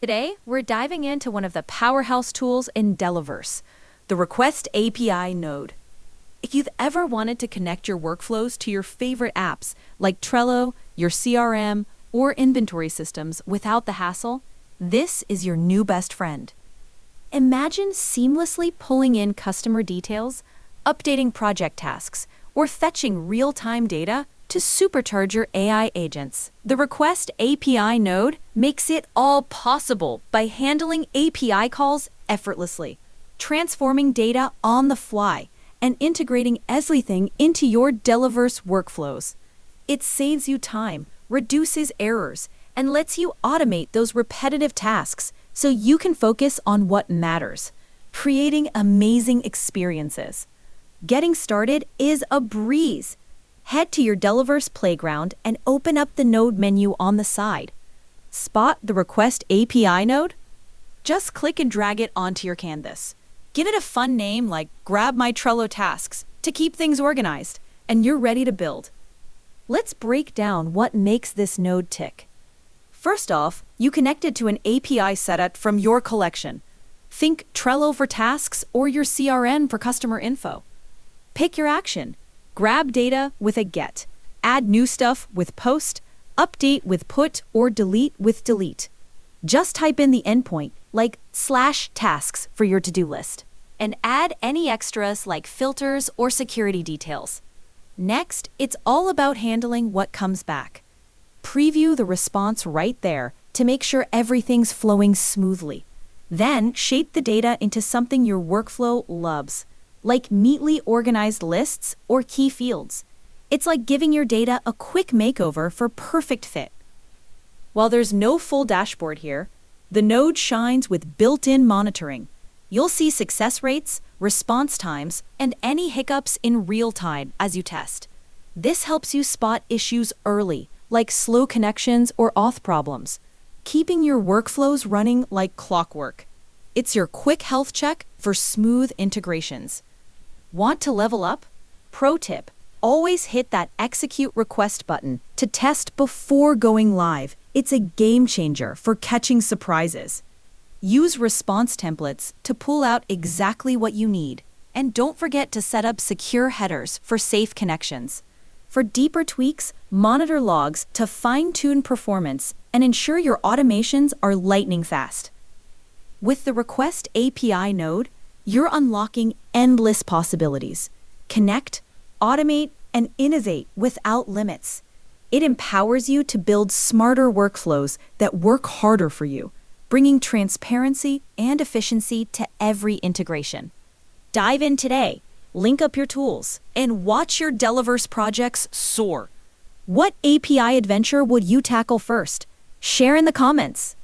Today, we're diving into one of the powerhouse tools in Delaverse, the Request API node. If you've ever wanted to connect your workflows to your favorite apps like Trello, your CRM, or inventory systems without the hassle, this is your new best friend. Imagine seamlessly pulling in customer details, updating project tasks, or fetching real-time data to supercharge your AI agents. The Request API node makes it all possible by handling API calls effortlessly, transforming data on the fly, and integrating everything into your Delaverse workflows. It saves you time, reduces errors, and lets you automate those repetitive tasks so you can focus on what matters, creating amazing experiences. Getting started is a breeze. Head to your Delaverse playground and open up the node menu on the side. Spot the Request API node? Just click and drag it onto your canvas. Give it a fun name like Grab My Trello Tasks to keep things organized, and you're ready to build. Let's break down what makes this node tick. First off, you connected to an API setup from your collection. Think Trello for tasks or your CRM for customer info. Pick your action. Grab data with a get, add new stuff with post, update with put, or delete with delete. Just type in the endpoint, like /tasks for your to-do list, and add any extras like filters or security details. Next, it's all about handling what comes back. Preview the response right there to make sure everything's flowing smoothly. Then, shape the data into something your workflow loves, like neatly organized lists or key fields. It's like giving your data a quick makeover for perfect fit. While there's no full dashboard here, the node shines with built-in monitoring. You'll see success rates, response times, and any hiccups in real time as you test. This helps you spot issues early, like slow connections or auth problems, keeping your workflows running like clockwork. It's your quick health check for smooth integrations. Want to level up? Pro tip, always hit that execute request button to test before going live. It's a game changer for catching surprises. Use response templates to pull out exactly what you need. And don't forget to set up secure headers for safe connections. For deeper tweaks, monitor logs to fine-tune performance and ensure your automations are lightning fast. With the Request API node, you're unlocking endless possibilities. Connect, automate, and innovate without limits. It empowers you to build smarter workflows that work harder for you, bringing transparency and efficiency to every integration. Dive in today, link up your tools, and watch your Delaverse projects soar. What API adventure would you tackle first? Share in the comments.